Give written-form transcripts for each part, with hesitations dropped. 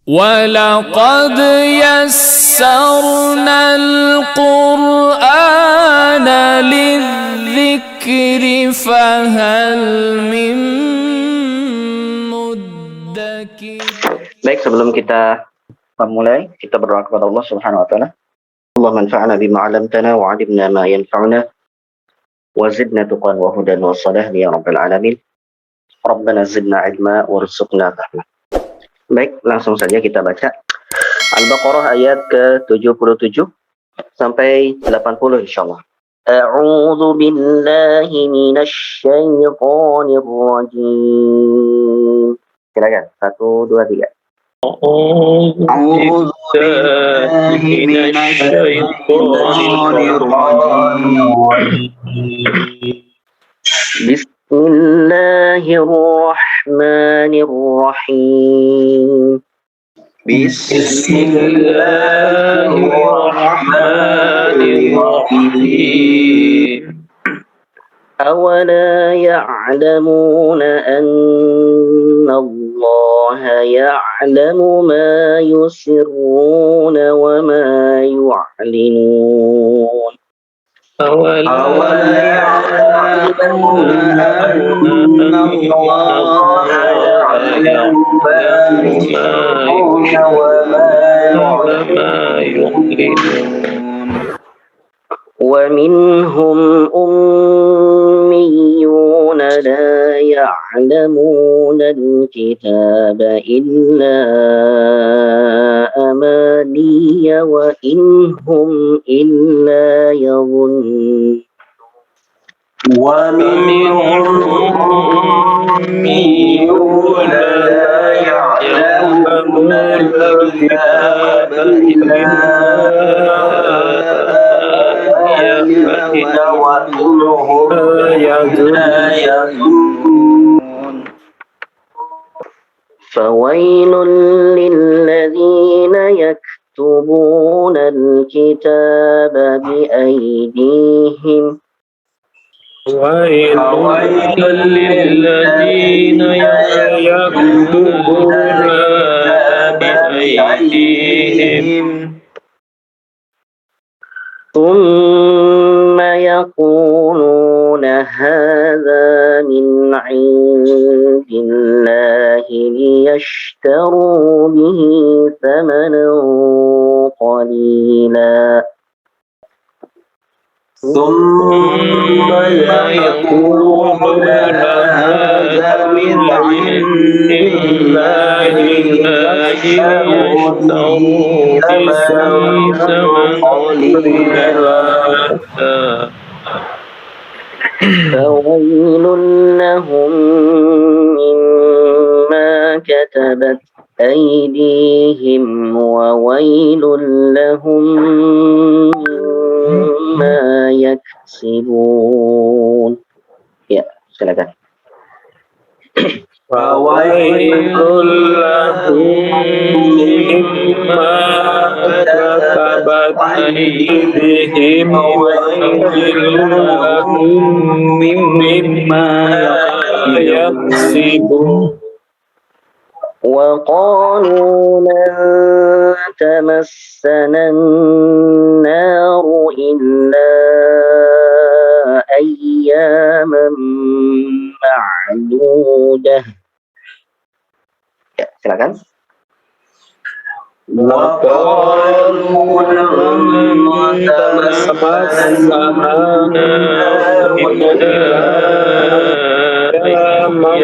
وَلَقَدْ يَسَّرْنَا الْقُرْآنَ لِلذِّكْرِ فَهَلْ مِن مُّدَّكِرٍ. Baik, sebelum kita memulai, kita berdoa kepada Allah Subhanahu wa taala. Allahumma anfa'na bima 'allamtana wa 'allimna ma yanfa'una wa zidna tuqan wa hudan wa salahan ya rabbal alamin. Rabbana zidna 'ilma warzuqna fahma. Baik, langsung saja kita baca Al-Baqarah ayat ke-77 sampai 80 insyaallah. A'udzu billahi minasy syaithanir rajim. Silakan. 1 2 3. أعوذ بالله من الشيطان الرجيم بسم الله الرحمن الرحيم بسم الله الرحمن الرحيم أولا يعلمون أن الله يعلم ما يسرون وما يعلنون أولا يعلمون أن الله يعلم ما يسرون وما يعلنون ومنهم أميون لا يعلمون الكتاب إلا أماني وإن هم إلا يظنون ومنهم أميون لا يعلمون الكتاب إلا وإنهم لا يظنون فويل للذين يكتبون الكتاب بأيديهم ويل للذين يكتبون الكتاب بأيديهم ثم يقولون هذا من عند الله ليشتروا به ثمنا قليلا ثم يقولون هذا من عند الله ليشتروا به ثمنا قليلا فويل لهم مما كتبت أيديهم وويل لهم مما يكسبون. Ya, silakan. فويل لهم مما كتبت أيديهم وويل لهم مما يكسبون. وقالوا لن تمسنا النار إلا أياما معدودة. Ya, silakan. وقالوا لن تمسنا النار إلا أياما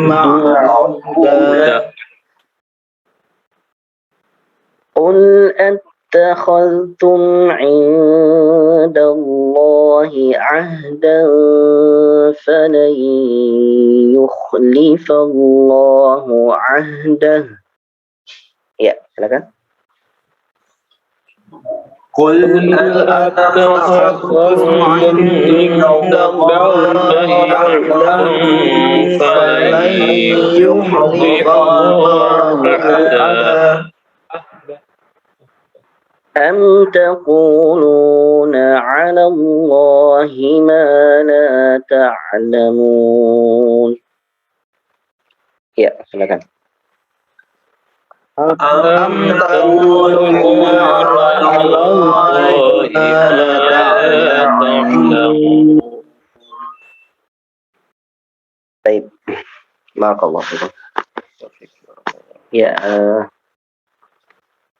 معدودة قل أتخذتم عند الله عهدا فلن يخلف الله عهده. Ya, silakan. قل أتخذتم عند الله عهدا فلن يخلف الله عهده أم تقولون على الله ما لا تعلمون. Ya, silakan. أم تقولون على الله ما لا تعلمون. Baik. Barakallahu fikum. Ya,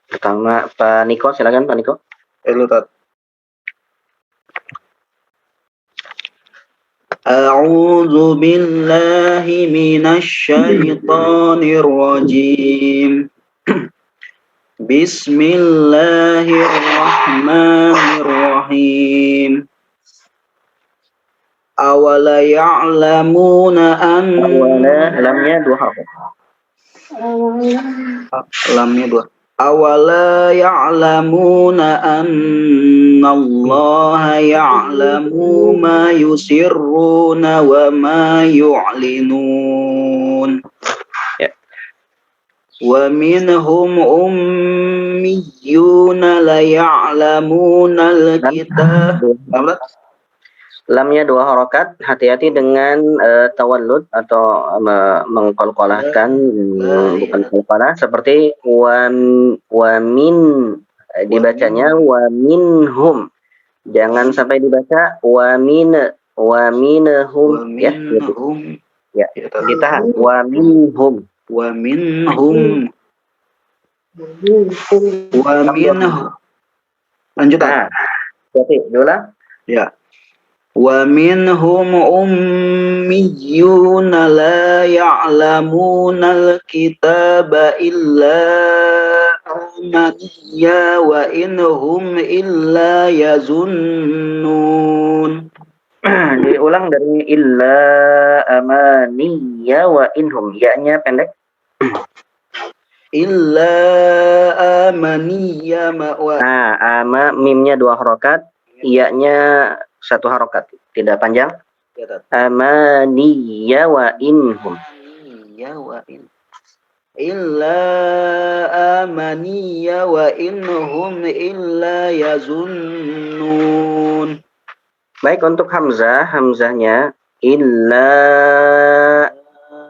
pertama Pak Niko, silakan Pak Niko. أعوذ بالله من الشيطان الرجيم بسم الله الرحمن الرحيم أولا يعلمون أن Lamnya dua huruf. lamnya dua أولا يعلمون أن الله يعلم ما يسرون وما يعلنون ومنهم أميون لا يعلمون الكتاب. Lamnya dua harokat, hati-hati dengan tawallud atau mengkolkolahkan, bukan kolkolah, seperti wamin, dibacanya waminhum, jangan sampai dibaca waminhum, ya, gitu. Ya, ditahan, waminhum. Lanjutan. Nah, jadi diulang. Ya. ومنهم أميون لا يعلمون الكتاب إلا أمانيا وإن هم إلا يظنون. Diulang dari illa amaniya wa inhum, ya-nya pendek. Illa amaniya wa. Nah, mimnya dua harokat, iya-nya satu harokat, tidak panjang. Amaniya wa inhum. Illa amaniya wa inhum illa yazunnun. Baik, untuk hamzahnya illa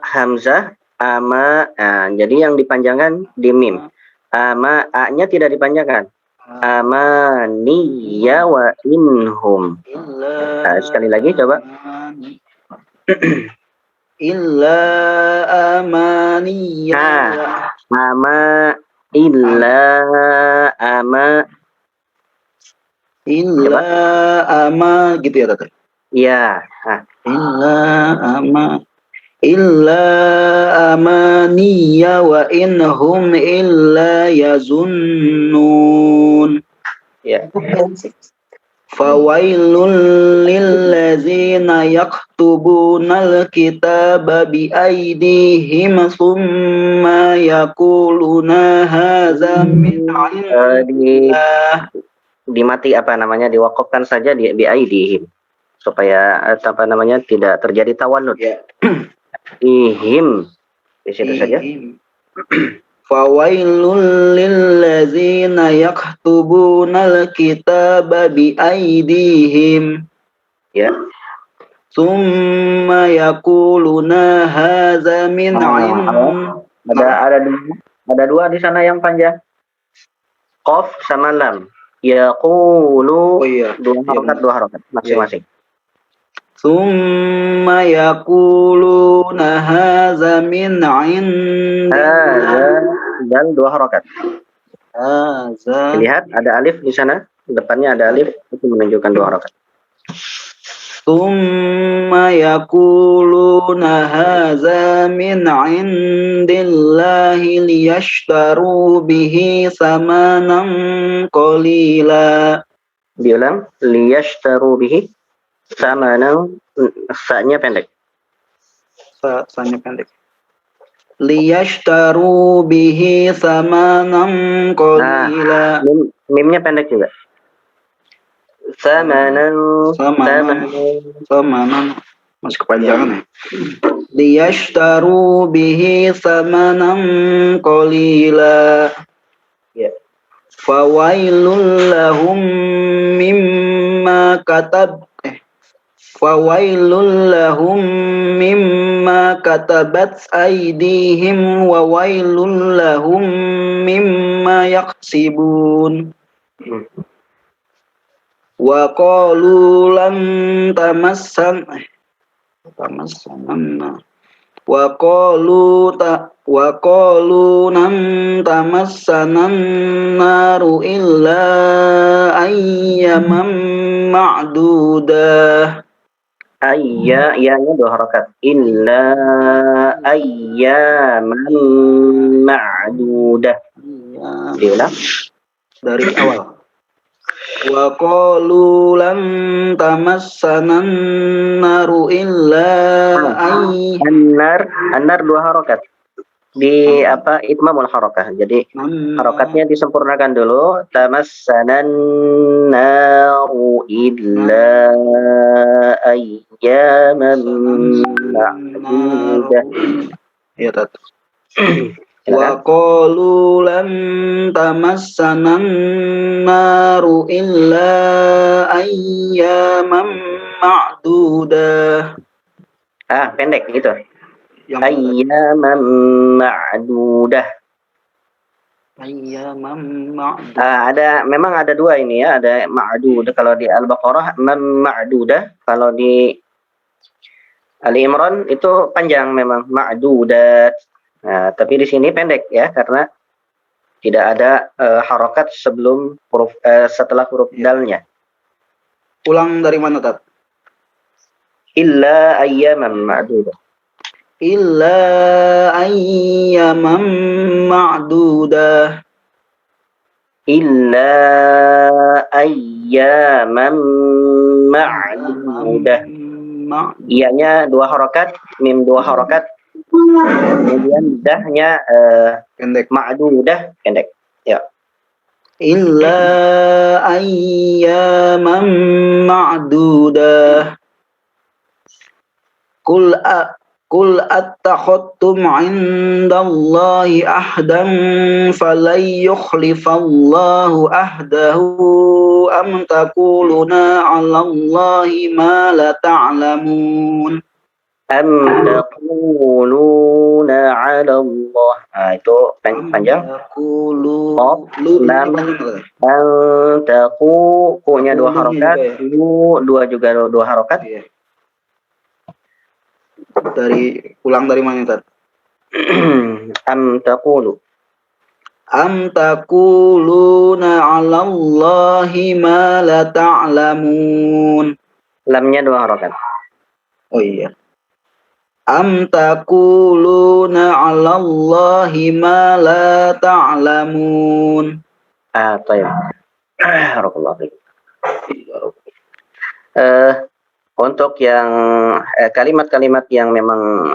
hamzah ama. Nah, jadi yang dipanjangkan di mim. Ama, a-nya tidak dipanjangkan. Amaniya wa inhum. Nah, sekali lagi coba. Illa amaniya. Ama illa ama. Illa ama gitu ya Tata? Iya. Illa amaniya wa inhum illa yazunnun. Ya. Fawailul lillazina yaktubunal kitaba biaidihim summa yakuluna hadza min indillah. Dimati diwakafkan saja di aidihim supaya tidak terjadi tawallud. Ya. Ihim di situ saja. Fawailul lillazina yaktubunal kitaba biaidihim. Ya. Summa yakuluna hadza min ada dua di sana yang panjang. Qaf sama lam. Yaqulu, dua harokat masing-masing. Summa yakuluna hadza min indillah. Dan dua harokat. Lihat ada alif di sana, depannya ada alif, itu menunjukkan dua harokat. Summa yakuluna hadza min indillahi liyashtaru bihi samanan qalila. Diulang, liyashtaru bihi samanan, sa-nya pendek. Sa-nya pendek. Liyashtaru bihi samanan qalila. Mimnya pendek juga. Samanan masih kepanjangan ya. Liyashtaru bihi samanan qalila. Ya. Fawailul lahum mimma fawailul lahum mimma katabat aydihim wa wailul lahum mimma yaksibun. Wa qalu lan tamassanna wa qalu nan tamassanan naru illa ayyaman ma'dudah. Ayya, ya-nya 2 harakat. Illa ayyaman ma'dudah. Diulang. Dari awal. Wa qalu lan tamassanan naru illa An-nar 2 harakat. Di itmamul harakah. Jadi harakatnya disempurnakan dulu. Tamassanan naru illa ayyaman ma'dudah. Ya, Tat. Wa qalu lan tamassanan naru illa ayyaman ma'dudah. Pendek gitu. Yang Ayyaman ma'dudah. ayyaman ma'dudah. Memang ada 2 ini ya, ada ma'dudah kalau di Al-Baqarah, ma'dudah. Kalau di Ali Imran itu panjang memang, ma'dudat. Nah, tapi di sini pendek ya, karena tidak ada harokat sebelum huruf setelah huruf dalnya. Ulang dari mana, Tat? Illa ayyaman ma'dudah. Illa ayyaman ma'dudah. Illa ayyaman ma'dudah. Iyanya 2 harokat, mim 2 harokat. Kemudian dahnya Pendek. ma'dudah pendek. Ya. Illa ayyaman ma'dudah. Qul attakhadtum 'indallahi ahdan falan yukhlifallahu ahdahu am taquluna 'alallahi ma la ta'lamun. Am taquluna 'ala Allah. Itu panjang. Lam ku-nya 2 harokat, dua juga 2 harokat. Ulang dari mana, Tat? Am taquluna 'ala Allahi ma la ta'lamun. Lamnya 2 harokat. Oh iya. Am taquluna 'ala Allahi ma la ta'lamun. Baik. Barakallahu fiik. Untuk yang kalimat-kalimat yang memang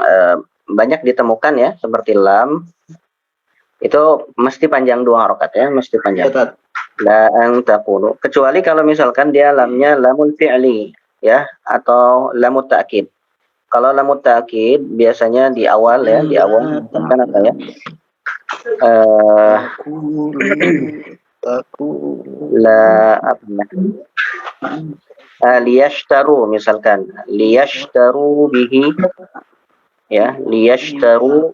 banyak ditemukan ya, seperti lam, itu mesti panjang 2 harokat ya, mesti panjang. La an taqulu. Kecuali kalau misalkan dia lamnya lamul fi'li ya, atau lamut ta'kid. Kalau lamut ta'kid biasanya di awal ya, di awal misalkan apa ya? Liyashtaru misalkan, liyashtaru bihi ya, liyashtaru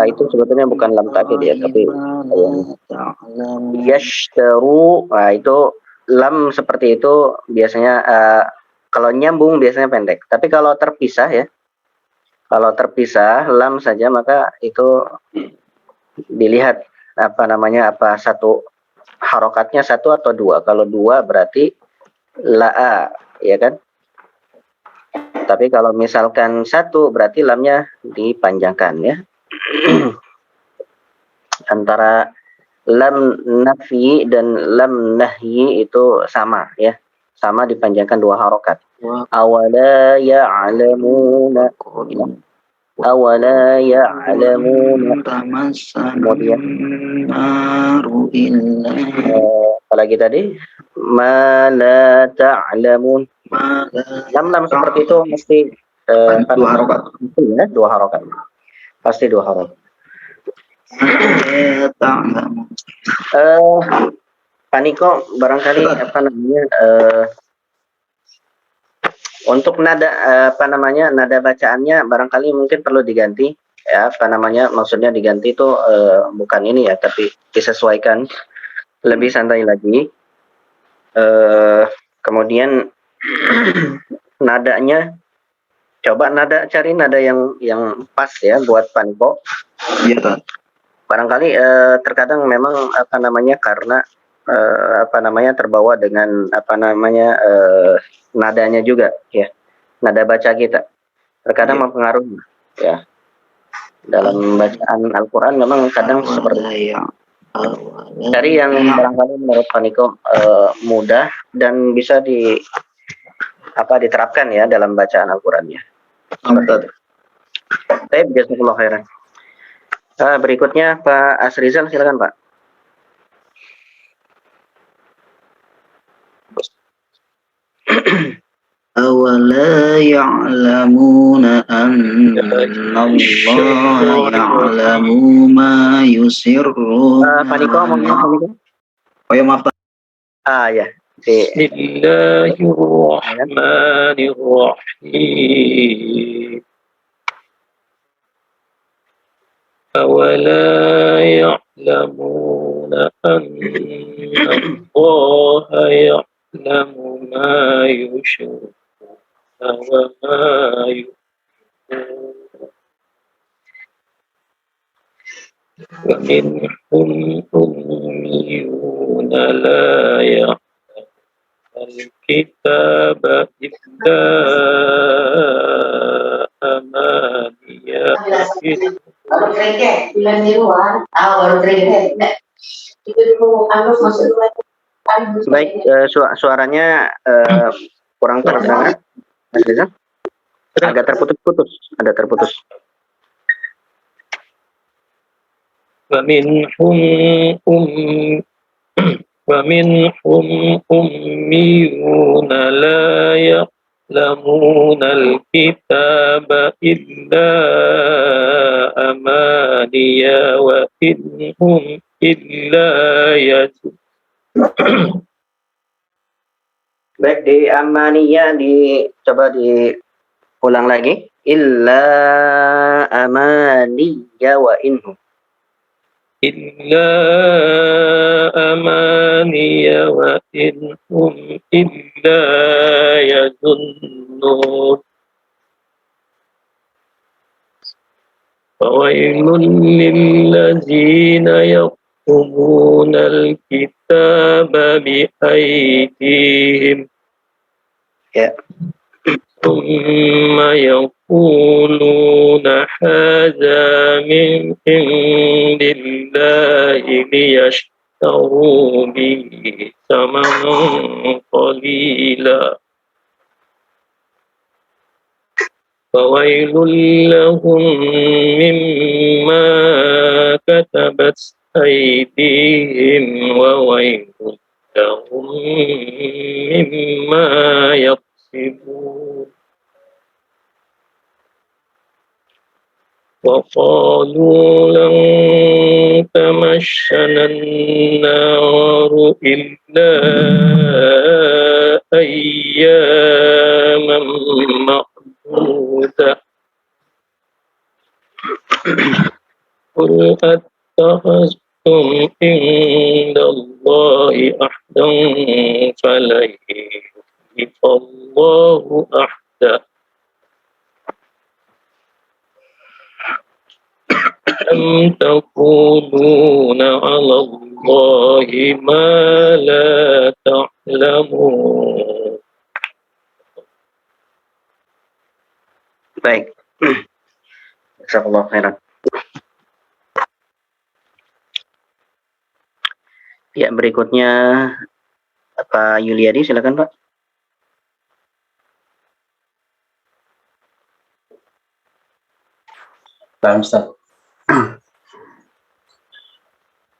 itu sebetulnya bukan lam ta'kid ya, tapi liyashtaru, itu lam seperti itu biasanya kalau nyambung biasanya pendek, tapi kalau terpisah ya, kalau terpisah lam saja maka itu dilihat apa satu harokatnya 1 atau 2. Kalau 2 berarti la'a ya kan, tapi kalau misalkan 1 berarti lamnya dipanjangkan ya. Antara lam nafi dan lam nahyi itu sama ya, sama dipanjangkan 2 harokat. Awala ya'lamuna, awala ya'lamuna. Kemudian apalagi tadi, ma la ta'lamun. Lam seperti itu mesti 2 harokat. Ya, 2 harokat. Pasti 2 harokat. Pak Niko barangkali Untuk nada nada bacaannya barangkali mungkin perlu diganti ya, maksudnya diganti itu bukan ini ya, tapi disesuaikan lebih santai lagi. Kemudian nadanya cari nada yang pas ya buat Paniko. Iya, Tan. Barangkali terkadang memang karena terbawa dengan nadanya juga ya, nada baca kita terkadang mempengaruhi ya dalam bacaan Al-Quran. Memang kadang seperti dari yang barangkali menurut Paniko mudah dan bisa diterapkan ya dalam bacaan Al-Qurannya. Baik, jazakumullah khairan. Berikutnya Pak Asrizal, silakan Pak. أولا يعلمون أن الله يعلم ما يسرون. Paniko, Paniko. Oh ya, maaf. Ya. Bismillahirrahmanirrahim. أولا يعلمون أن الله يعلم ما يشركون وما يعلمون ومنهم أميون لا يعلمون الكتاب إلا أماني Baik, suaranya kurang terdengar, Mas Reza. Agak terputus-putus, ada terputus. ومنهم أميون لا يعلمون الكتاب إلا أماني وإن هم إلا يظنون. Baik, di amaniyah coba diulang lagi. Illa amaniya wa inhum. إلا أماني وإنهم إلا يظنون فويل للذين يكتبون الكتاب بأيديهم ثم يقولون هذا من عند الله ليشتروا به ثمنا قليلا فويل لهم مما كتبت أيديهم وويل لهم مما يكسبون وقالوا لن تمسنا النار إلا أياما معدودة قل أتخذتم عند الله أحدا فلن يخلف الله أحدا أم تقولون على الله ما لا تعلمون. Baik. Jazakallahu khairan. Ya, berikutnya Pak Yuliadi, silakan Pak. Nah, Ustaz.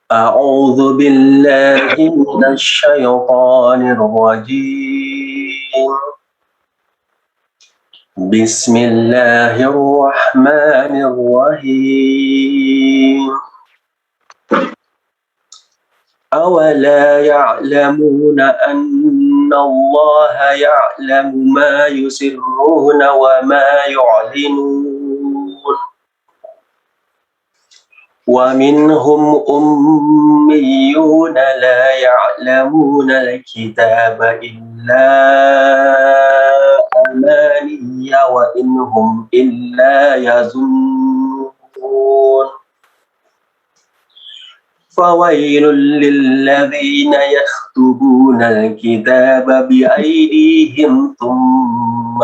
A'udzu billahi minasyaitonir rajim. Bismillahirrahmanirrahim. أولا يعلمون أن الله يعلم ما يسرون وما يعلنون ومنهم أميون لا يعلمون الكتاب إلا أماني وإن هم إلا يظنون فويل للذين يكتبون الكتاب بأيديهم ثم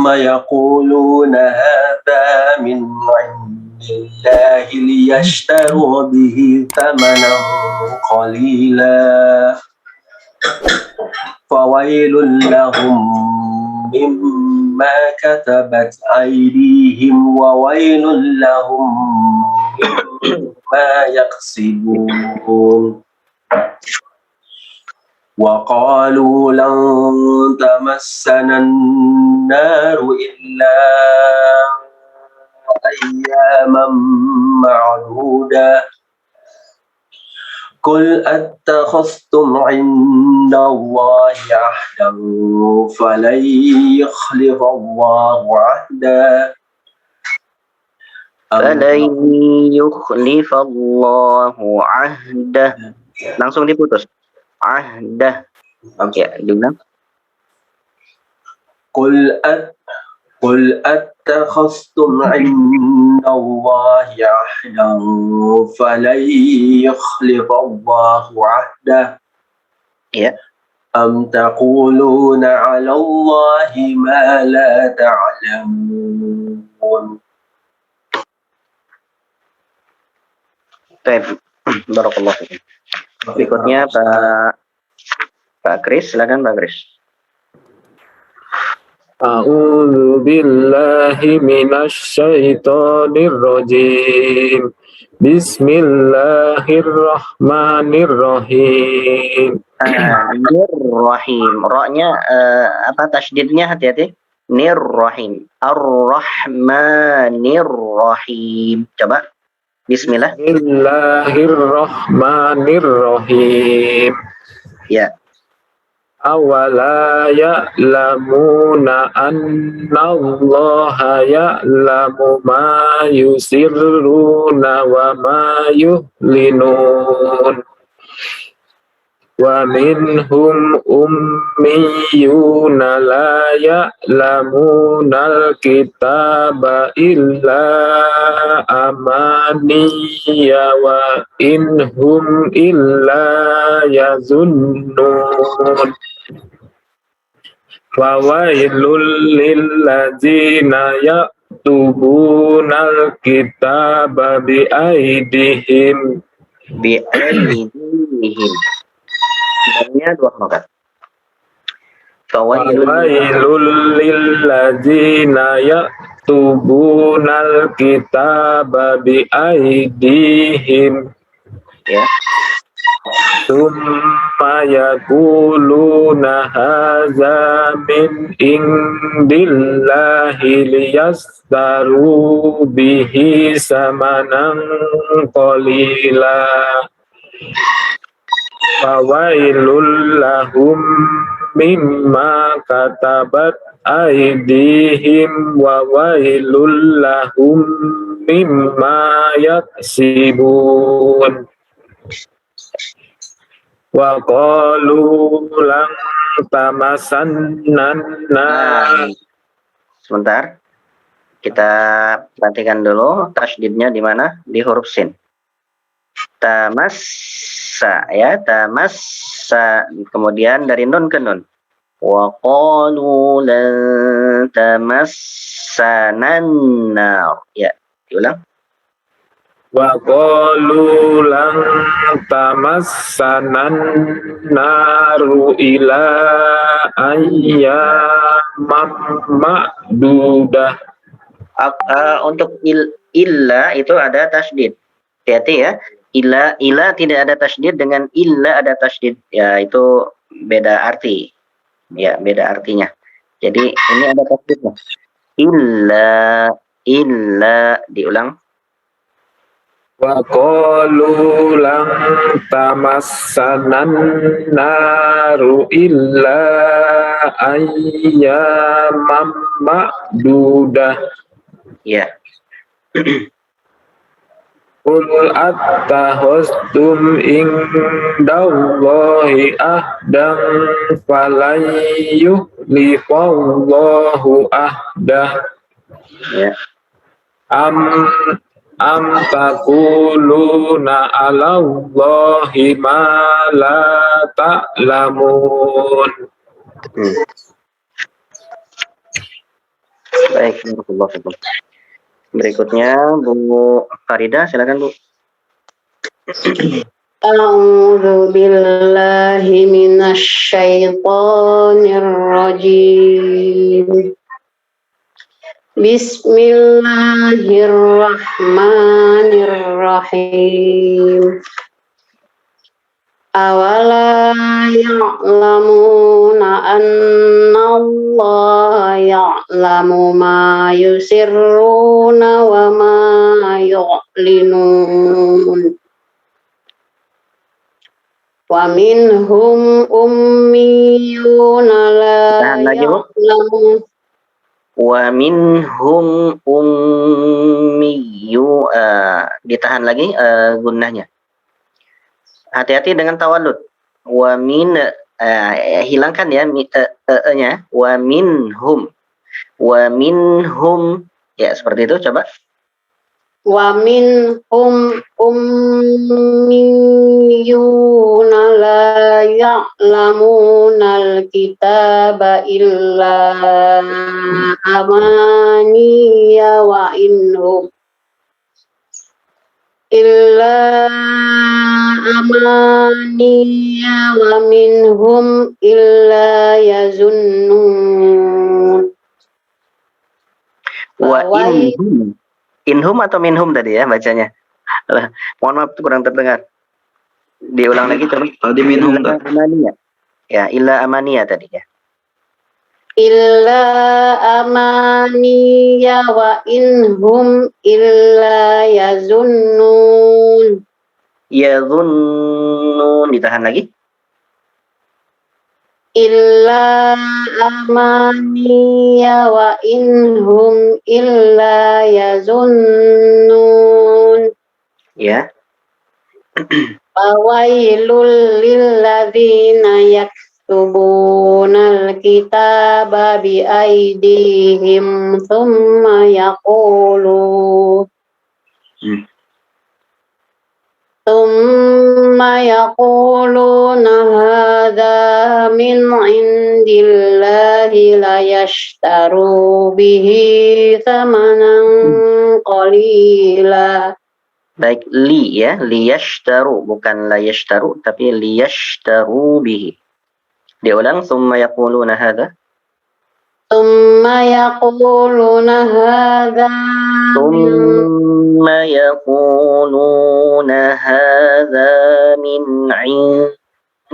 يقولون هذا من عند الله ليشتروا به ثمنا قليلا فويل لهم مما كتبت أيديهم وويل لهم مما يكسبون وقالوا لن تمسنا النار إلا أياما معدودة قل أتخذتم عند الله عهدا فلن يخلف الله عهدا فلن يخلف الله عهده. Langsung diputus. Ahdah. Oke, diulang. قل أتخذتم عند الله عهدا فلن يخلف الله عهده أم تقولون على الله ما لا تعلمون. Baik, barakallahu fiikum. Berikutnya Pak Kris, silakan Pak Kris. A'udzu billahi minasy syaithanir rajim. Bismillahirrahmanirrahim. Nirrahim. Ra-nya apa tasydidnya, hati-hati. Nirrahim. Ar-Rahmanirrahim. Coba. Bismillah. Bismillahirrahmanirrahim. Ya. Awala ya'lamuna annallaha ya'lamu ma yusirruna wa ma yuhlinun wa minhum ummiyuna la ya'lamuna al-kitaba illa amaniya wa inhum illa yazunnun fawailul lilladzina yaktubunal kitaba biaidihim sebenarnya dua harokat. fawailul lilladzina yaktubunal kitaba biaidihim Ya. Summa yakuluna haza min indillahi liyastaru bihi samanan qalila fawailul lahum mimma katabat aydihim wa wailul lahum mimma yaksibun wa qalu lan tamassannan Sebentar. Kita perhatikan dulu tasydidnya di mana? Di huruf sin. Tamassa, ya, tamassa. Kemudian dari nun ke nun. Wa qalu lan tamassanan nar. Ya, diulang. wa qalu lan tamassanan naru ila ayyamam ma'dudah. Untuk illa itu ada tasydid. Hati-hati ya. Illa tidak ada tasydid, dengan illa ada tasydid. Ya, itu beda arti. Ya, beda artinya. Jadi ini ada tasydidnya. Illa diulang. wa qalu lan tamassanan naru illa ayyamam ma'dudah. Ya. Qul attakhaztum indallahi ahdan falan yukhlifallahu ahdah. Ya. Am taquluna 'alallahi ma la ta'lamun. Baik, barakallahu fikum. Berikutnya Bu Farida, silakan Bu. A'udzu billahi minasy syaithanir rajim. Bismillahirrahmanirrahim. Awala ya'lamuna annallaha ya'lamu ma yusirruna wa ma yu'linun. Wa minhum ummiyuna la Tahan lagi, Bu. ya'lamun. Wa minhum ummiyu, ditahan lagi gunnahnya. Hati-hati dengan tawallud. Wa min, hilangkan ya nya. Wa minhum. Wa minhum. Ya, seperti itu coba. Wa minhum ummiyuna la ya'lamunal kitaba illa amaniya wa inhum illa amaniya wa minhum illa yazunnun. Wa inhum. Inhum atau minhum tadi ya bacanya? Mohon maaf, kurang terdengar. Diulang lagi coba. Tadi minhum Illa amaniya. Ya, illa amaniya tadi ya. Illa amaniya wa inhum illa yazunnun. Yadhunnun, ditahan lagi. Illa amaniya wa inhum illa yazunnun. Ya. Fawailul lilladzina yaktubunal kitaba bi aydihim thumma yaqulu hadza min indillahi la yashtaru bihi thamanan qalila. Baik, li ya, liyashtaru, bukan la yashtaru, tapi liyashtaru bihi. Diulang, summa yaquluna hadza. Summa yaquluna hadza Summa yaquluna hadza min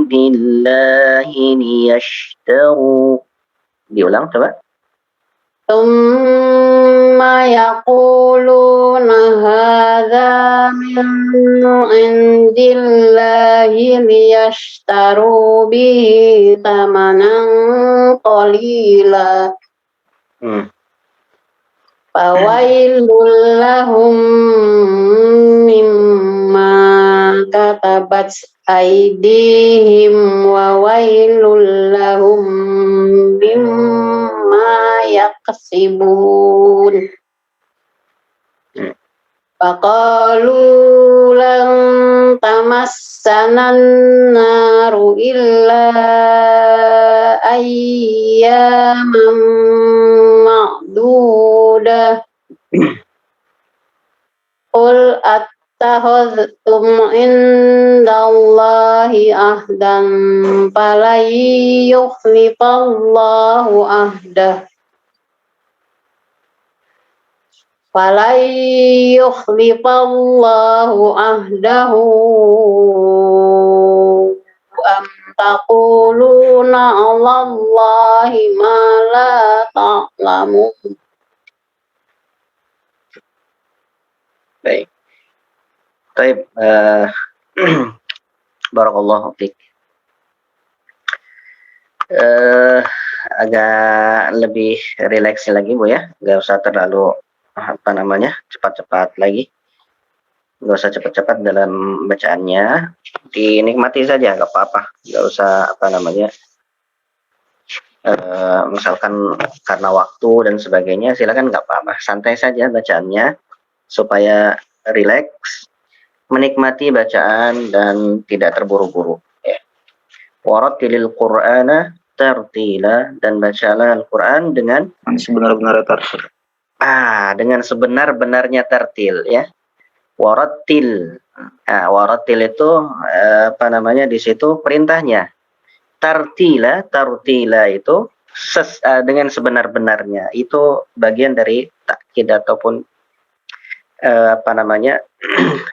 indillahi liyashtaru. Diulang coba. Summa yaquluna hadza min indillahi liyashtaru bihi thamanan qalila. Fawailul lahum mimma katabat aydihim wa wailul lahum mimma yaksibun. Faqalu lan tamassanan naru illa ayyaman ma'dudah. Qul attakhaztum indallahi ahdan falan yukhlifallahu ahdah. Falan yukhlifallahu ahdahu am taquluna 'alallahi ma la ta'lamun. Baik. Baik, barakallahu fiik. Agak lebih rileks lagi Bu ya, nggak usah terlalu cepat-cepat lagi, nggak usah cepat-cepat dalam bacaannya, dinikmati saja, nggak apa-apa, nggak usah misalkan karena waktu dan sebagainya, silakan nggak apa-apa, santai saja bacaannya supaya rileks, menikmati bacaan dan tidak terburu-buru. Ya. Warattilil Qur'ana tartila, dan bacalah Al-Quran dengan sebenar-benar tartil. dengan sebenar-benarnya tartil ya. Warattil. Nah, warattil itu di situ perintahnya. Tartila itu dengan sebenar-benarnya. Itu bagian dari takkid ataupun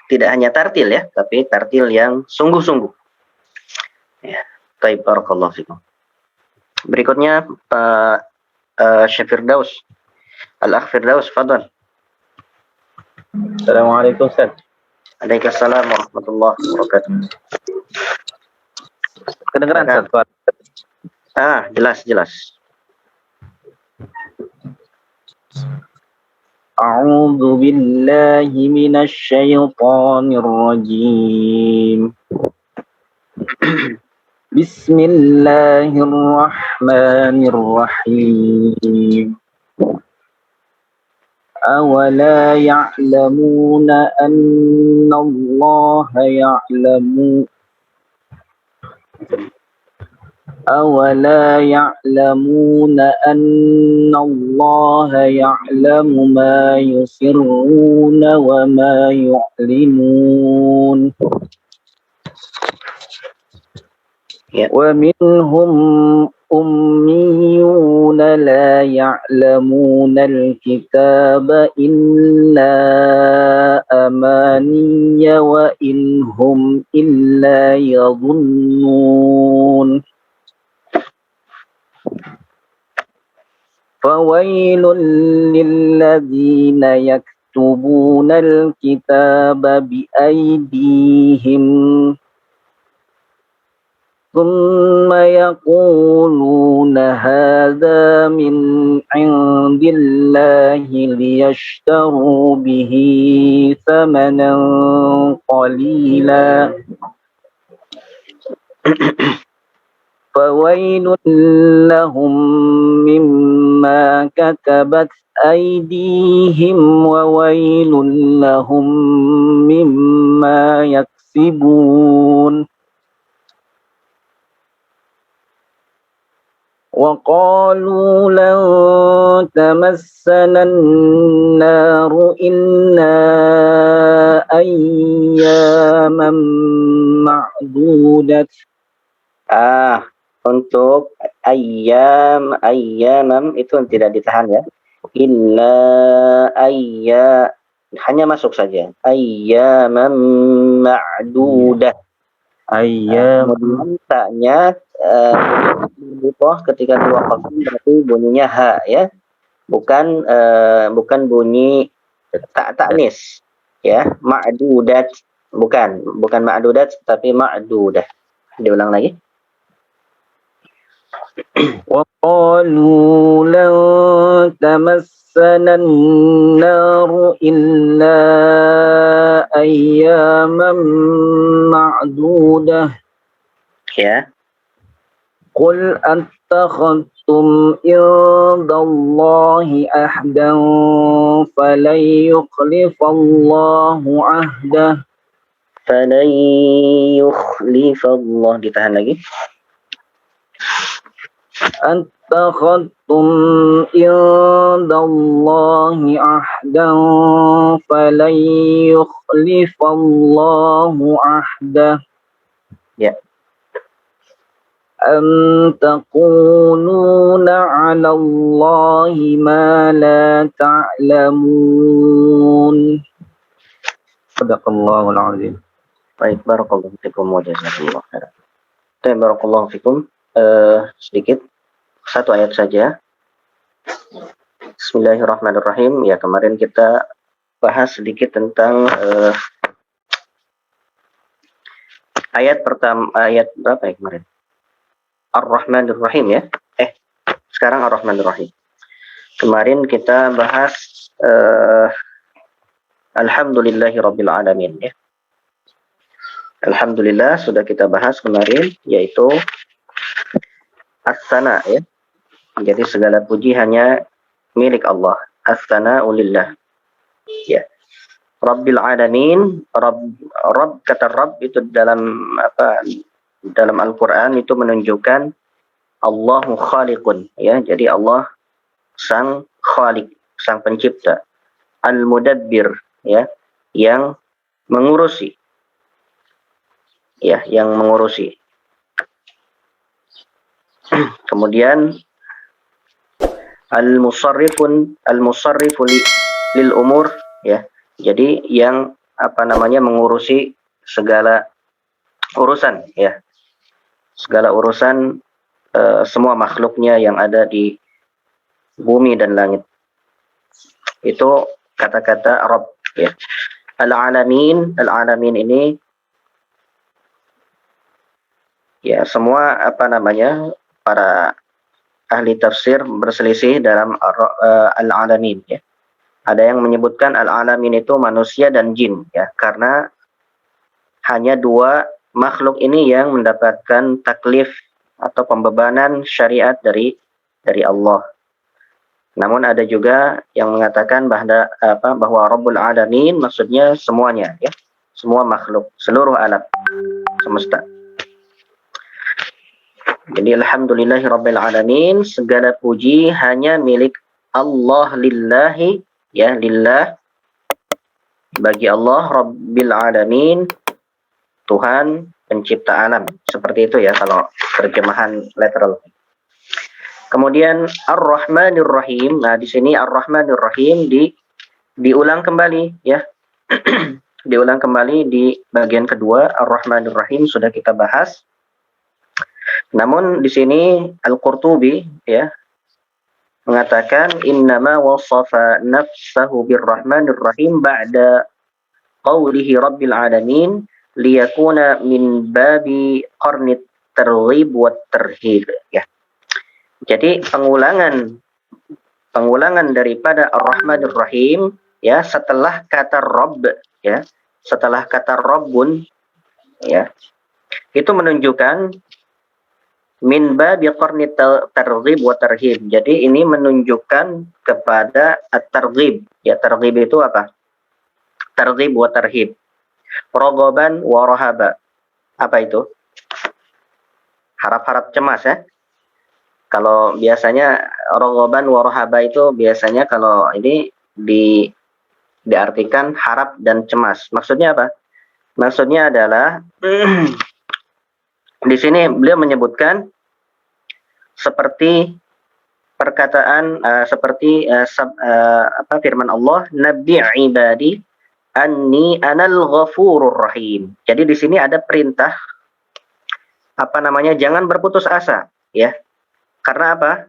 tidak hanya tartil ya, tapi tartil yang sungguh-sungguh. Ya, baik, barakallahu fikum. Berikutnya Pak Syekh Firdaus. Al-Akh Firdaus, fadhal. Assalamualaikum Ustaz. Waalaikumsalam warahmatullahi wabarakatuh. Kedengeran Ustaz? Jelas. A'udzu billahi minasy syaithanir rajim. Bismillahirrahmanirrahim. أولا يعلمون أن الله يعلم ما يسرون وما يعلنون ومنهم أميون لا يعلمون الكتاب إلا أماني وإن هم إلا يظنون فويل للذين يكتبون الكتاب بأيديهم ثم يقولون هذا من عند الله ليشتروا به ثمنا قليلا فويل لهم مما كتبت أيديهم وويل لهم مما يكسبون وقالوا لن تمسنا النار إلا أياما معدودة. Untuk ayyamam itu tidak ditahan ya. Illa hanya masuk saja. Ayyamam ma'dudah. Kemudian ketika diwakafkan berarti bunyinya ha ya, bukan bunyi ta'nis ya, ma'dudat, bukan ma'dudat tapi ma'dudah. Diulang lagi. وقالوا لن تمسنا النار إلا أياما معدودة ya. قل أتخذتم عند الله عهدا فلن يخلف الله عهده. فلن يخلف الله, ditahan lagi. أتخذتم عند الله عهدا فلن يخلف الله عهده. Ya. أم تقولون على الله ما لا تعلمون. صدق الله العظيم. Baik, barakallahu fikum wa jazakallahu khairan. Barakallahu fikum. Sedikit satu ayat saja. Bismillahirrahmanirrahim. Ya, kemarin kita bahas sedikit tentang Ayat pertama, ayat berapa ya kemarin? Ar-Rahmanir Rahim ya. Sekarang Ar-Rahmanir Rahim. Kemarin kita bahas Alhamdulillahi Rabbil Alamin ya. Alhamdulillah sudah kita bahas kemarin, yaitu As-Sana ya. Jadi segala puji hanya milik Allah. As-Sana'u lillah. Ya. Rabbil Alamin, Rabb, kata Rabb itu dalam dalam Al-Qur'an itu menunjukkan Allahu Khaliqun ya. Jadi Allah sang Khaliq, sang pencipta. Al-Mudabbir ya, yang mengurusi. Ya, yang mengurusi. Kemudian al-musarrifu lil umur ya. Jadi yang mengurusi segala urusan ya. Segala urusan semua makhluknya yang ada di bumi dan langit. Itu kata-kata Rabb ya. Al-alamin ini ya semua para ahli tafsir berselisih dalam al-alamin ya. Ada yang menyebutkan al-alamin itu manusia dan jin ya, karena hanya dua makhluk ini yang mendapatkan taklif atau pembebanan syariat dari Allah. Namun ada juga yang mengatakan bahwa Rabbul Alamin maksudnya semuanya ya, semua makhluk, seluruh alam semesta. Jadi alhamdulillahi rabbil alamin, segala puji hanya milik Allah, lillahi ya, lillah, bagi Allah, Rabbil alamin, Tuhan pencipta alam. Seperti itu ya kalau terjemahan literal. Kemudian Ar-Rahmanir Rahim. Nah, di sini Ar-Rahmanir Rahim diulang kembali ya. Diulang kembali di bagian kedua. Ar-Rahmanir Rahim sudah kita bahas. Namun di sini Al-Qurtubi ya mengatakan innama wasafa nafsahu birrahmanir rahim ba'da qawlihi rabbil alamin liyakuna min babi qarnit targhib wat tarhib ya. Jadi pengulangan daripada Ar-Rahmanir Rahim ya setelah kata Rabb ya, setelah kata Rabbun ya. Itu menunjukkan min babi qarnit targhib wa tarhib. Jadi ini menunjukkan kepada at-targhib. Ya, targhib itu apa? Targhib wa tarhib. Raghaban wa rahaba. Apa itu? Harap-harap cemas ya. Kalau biasanya raghaban wa rahaba itu biasanya kalau ini diartikan harap dan cemas. Maksudnya apa? Maksudnya adalah di sini beliau menyebutkan seperti perkataan firman Allah, Nabi ibadi anni anal ghafurur rahim. Jadi di sini ada perintah jangan berputus asa ya. Karena apa?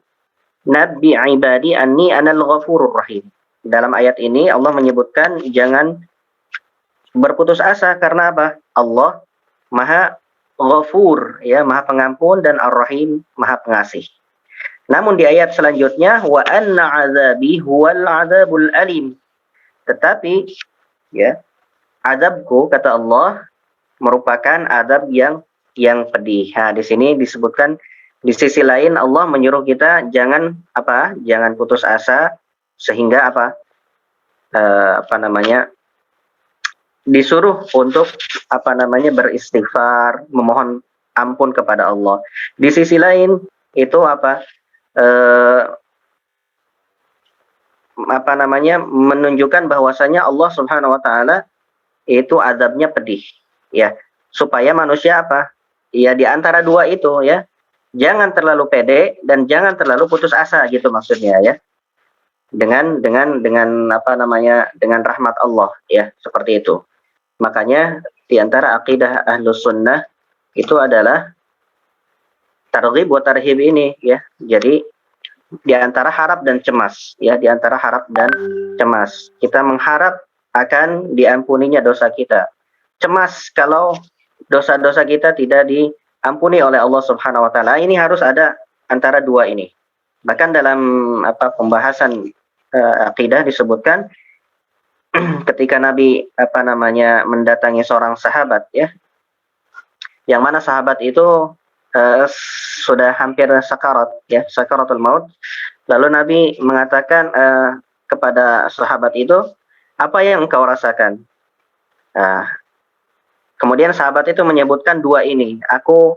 Nabi ibadi anni anal ghafurur rahim. Dalam ayat ini Allah menyebutkan jangan berputus asa karena apa? Allah Maha Ghafur ya, Maha Pengampun, dan Ar-Rahim, Maha Pengasih. Namun di ayat selanjutnya wa anna azabi huwal azabul alim. Tetapi ya, azabku kata Allah merupakan azab yang pedih. Nah, di sini disebutkan di sisi lain Allah menyuruh kita jangan putus asa sehingga disuruh untuk beristighfar, memohon ampun kepada Allah. Di sisi lain itu menunjukkan bahwasanya Allah Subhanahu wa taala itu azabnya pedih ya, supaya manusia ya di antara dua itu ya, jangan terlalu pede dan jangan terlalu putus asa gitu maksudnya ya. Dengan rahmat Allah ya, seperti itu. Makanya di antara akidah Ahlus Sunnah itu adalah targhib wa tarhib ini ya. Jadi di antara harap dan cemas ya, di antara harap dan cemas. Kita mengharap akan diampuninya dosa kita. Cemas kalau dosa-dosa kita tidak diampuni oleh Allah Subhanahu wa taala. Ini harus ada antara dua ini. Bahkan dalam pembahasan akidah disebutkan ketika Nabi mendatangi seorang sahabat, ya, yang mana sahabat itu sudah hampir sakarat, ya, sakaratul maut. Lalu Nabi mengatakan kepada sahabat itu, apa yang engkau rasakan? Kemudian sahabat itu menyebutkan dua ini, aku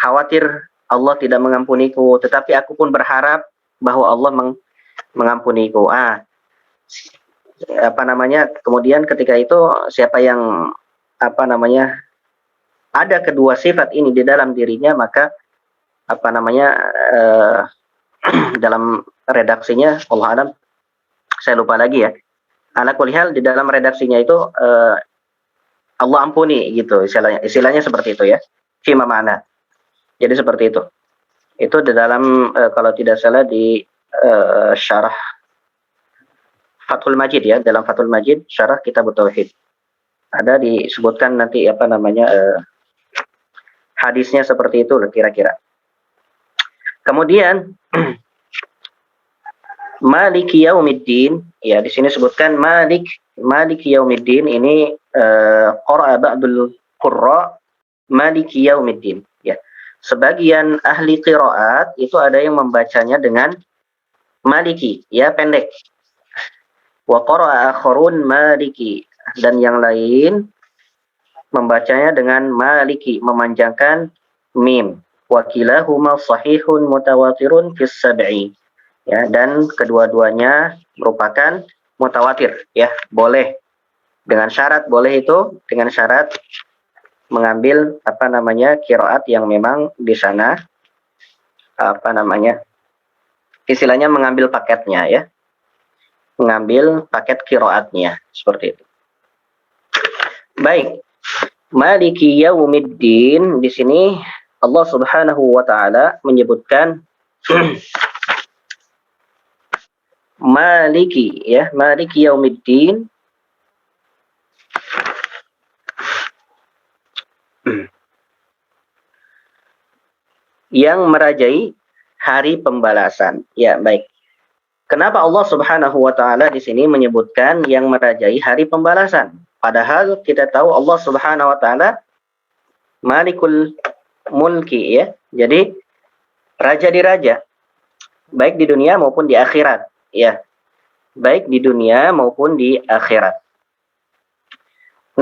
khawatir Allah tidak mengampuniku, tetapi aku pun berharap bahwa Allah mengampuniku. Kemudian ketika itu siapa yang ada kedua sifat ini di dalam dirinya, maka dalam redaksinya Allah alam, saya lupa lagi ya, ala kulli hal di dalam redaksinya itu Allah ampuni gitu, istilahnya seperti itu ya, fima ma'na. Jadi seperti itu. Itu di dalam kalau tidak salah di syarah Fathul Majid, ya, dalam Fathul Majid syarah Kitab Tauhid. Ada disebutkan nanti hadisnya seperti itu kira-kira. Kemudian Maliki Yaumiddin, ya, di sini sebutkan Maliki Yaumiddin, ini qara'a ba'dul qurra Maliki Yaumiddin, ya. Sebagian ahli qiraat itu ada yang membacanya dengan Maliki, ya, pendek. Wa qara'a akharun Maliki, dan yang lain membacanya dengan Maliki, memanjangkan mim. Wa kilahuma sahihun mutawatirun fis sab'i, ya, dan kedua-duanya merupakan mutawatir, ya, boleh dengan syarat, boleh itu dengan syarat mengambil qiraat yang memang di sana istilahnya mengambil paketnya, ya, mengambil paket qiraatnya seperti itu. Baik, Maliki Yaumiddin, di sini Allah Subhanahu wa taala menyebutkan Maliki, ya, Maliki Yaumiddin, yang merajai hari pembalasan. Ya, baik. Kenapa Allah Subhanahu wa taala di sini menyebutkan yang merajai hari pembalasan? Padahal kita tahu Allah Subhanahu wa taala Malikul Mulki, ya. Jadi raja di raja, baik di dunia maupun di akhirat, ya. Baik di dunia maupun di akhirat.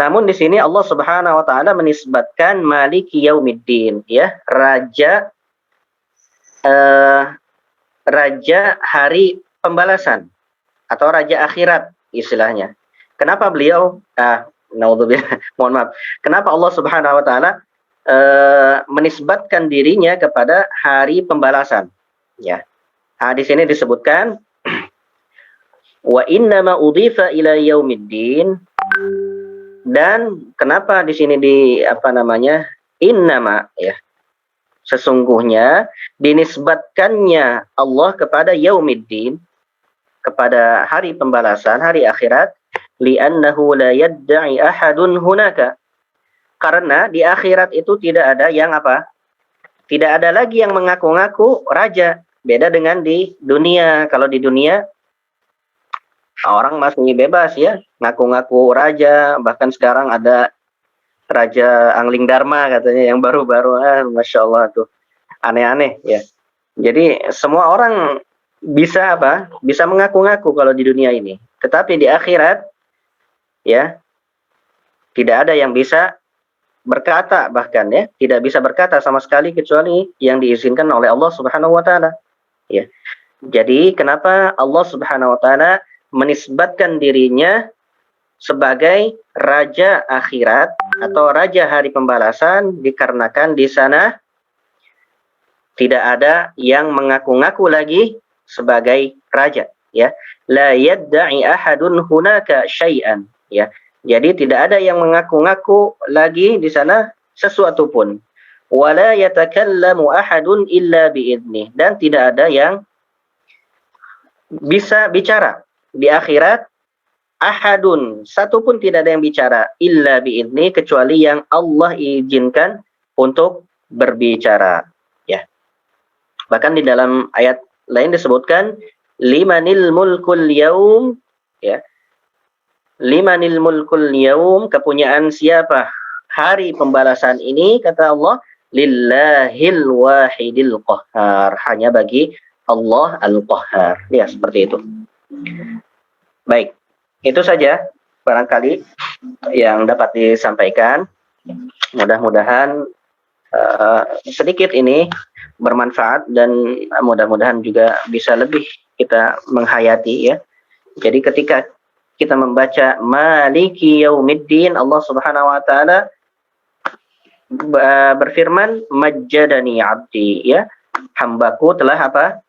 Namun di sini Allah Subhanahu wa taala menisbatkan Maliki Yaumiddin, ya, raja hari pembalasan atau raja akhirat istilahnya. Kenapa beliau naudzubillah, mohon maaf. Kenapa Allah Subhanahu wa taala menisbatkan dirinya kepada hari pembalasan? Ya. Di sini disebutkan wa innama udhifa ila yaumiddin, dan kenapa di sini innama, ya, sesungguhnya dinisbatkannya Allah kepada yaumiddin, kepada hari pembalasan, hari akhirat, li'annahu la yadda'i ahadun hunaka, karena di akhirat itu tidak ada yang tidak ada lagi yang mengaku-ngaku raja, beda dengan di dunia. Kalau di dunia orang masih bebas, ya, ngaku-ngaku raja, bahkan sekarang ada Raja Angling Dharma katanya yang baru-baru, Masya Allah tuh, aneh-aneh, ya. Jadi semua orang bisa bisa mengaku-ngaku kalau di dunia ini, tetapi di akhirat, ya, tidak ada yang bisa berkata, bahkan, ya, tidak bisa berkata sama sekali kecuali yang diizinkan oleh Allah Subhanahu wa taala, ya. Jadi kenapa Allah Subhanahu wa taala menisbatkan dirinya sebagai raja akhirat atau raja hari pembalasan? Dikarenakan di sana tidak ada yang mengaku-ngaku lagi sebagai raja, ya. La yadda'i ahadun hunaka syai'an, ya. Jadi tidak ada yang mengaku-ngaku lagi di sana sesuatu pun. Wala yatakallamu ahadun illa biidnih, dan tidak ada yang bisa bicara di akhirat ahadun, satu pun tidak ada yang bicara illa biidni, kecuali yang Allah izinkan untuk berbicara, ya. Bahkan di dalam ayat lain disebutkan limanil mulkul yaum, ya. Limanil mulkul yaum, kepunyaan siapa hari pembalasan ini, kata Allah, lillahil wahidil qahhar, hanya bagi Allah al-Qahhar. Ya, seperti itu. Baik, itu saja barangkali yang dapat disampaikan. Mudah-mudahan sedikit ini bermanfaat dan mudah-mudahan juga bisa lebih kita menghayati, ya. Jadi ketika kita membaca Maliki Yaumiddin, Allah Subhanahu wa taala berfirman majjadani abdi, ya. Hambaku telah apa?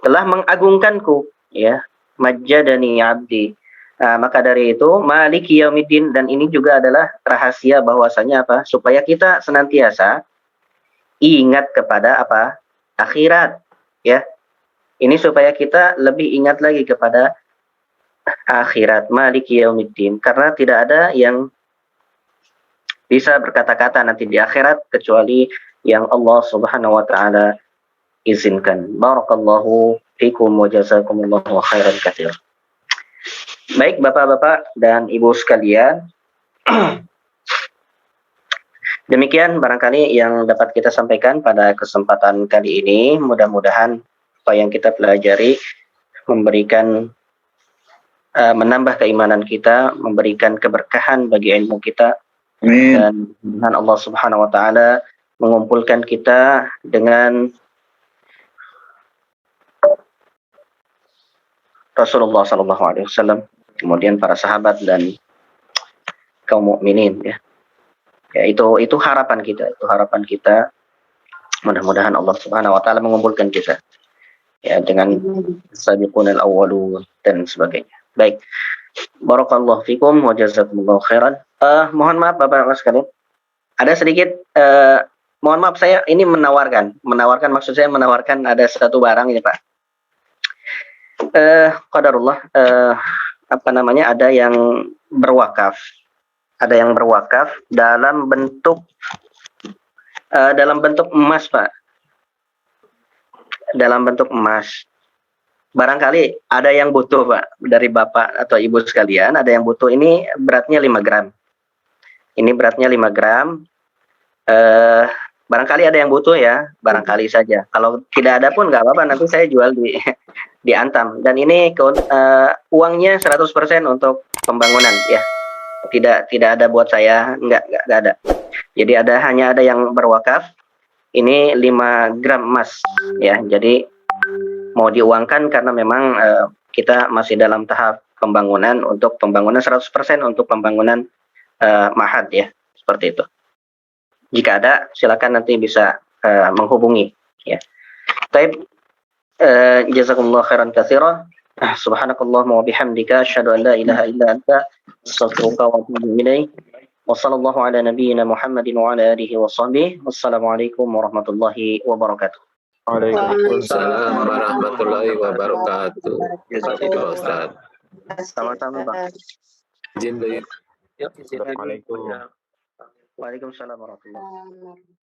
Telah mengagungkanku, ya. Majjadani abdi. Maka dari itu Maliki Yaumiddin, dan ini juga adalah rahasia bahwasanya apa? Supaya kita senantiasa ingat kepada apa? Akhirat, ya. Ini supaya kita lebih ingat lagi kepada akhirat, Maliki Yaumiddin, karena tidak ada yang bisa berkata-kata nanti di akhirat kecuali yang Allah Subhanahu wa taala izinkan. Barakallahu fikum wa jazakumullahu khairan katsir. Baik Bapak-bapak dan Ibu sekalian, demikian barangkali yang dapat kita sampaikan pada kesempatan kali ini. Mudah-mudahan apa yang kita pelajari memberikan menambah keimanan kita, memberikan keberkahan bagi ilmu kita. Amin. Dan mudah-mudahan Allah Subhanahu wa taala mengumpulkan kita dengan Rasulullah sallallahu alaihi wasallam, kemudian para sahabat dan kaum mukminin, ya. Ya, itu harapan kita, itu harapan kita. Mudah-mudahan Allah Subhanahu wa taala mengumpulkan kita, ya, dengan sabiqunal awwalun dan sebagainya. Baik. Barakallahu fikum wa jazakumullahu khairan. Mohon maaf Bapak-bapak sekalian. Ada sedikit mohon maaf, saya ini menawarkan maksud saya menawarkan ada satu barang ini, Pak. Qadarullah, apa namanya, ada yang berwakaf dalam bentuk emas, Pak, dalam bentuk emas. Barangkali ada yang butuh, Pak, dari Bapak atau Ibu sekalian, ada yang butuh. Ini beratnya 5 gram, ini beratnya 5 gram. Barangkali ada yang butuh, ya, barangkali saja. Kalau tidak ada pun nggak apa-apa, nanti saya jual di Antam. Dan ini uangnya 100% untuk pembangunan, ya. Tidak ada buat saya, nggak ada. Jadi hanya ada yang berwakaf. Ini 5 gram emas, ya. Jadi mau diuangkan karena memang kita masih dalam tahap pembangunan, untuk pembangunan 100% untuk pembangunan Ma'had, ya. Seperti itu. Jika ada, silakan nanti bisa menghubungi, ya. Baik, jazakumullah khairan katsiran. Subhanakallahumma wa bihamdika asyhadu an la ilaha illa anta astaghfiruka wa atubu ilaik. Wa sallallahu ala nabiyyina Muhammadin wa ala alihi wa sahbihi. Wassalamualaikum warahmatullahi wabarakatuh. Waalaikumsalam warahmatullahi wabarakatuh. Jazakallah Ustaz. Sama-sama, Pak. Izin dari Waalaikumsalam warahmatullahi wabarakatuh.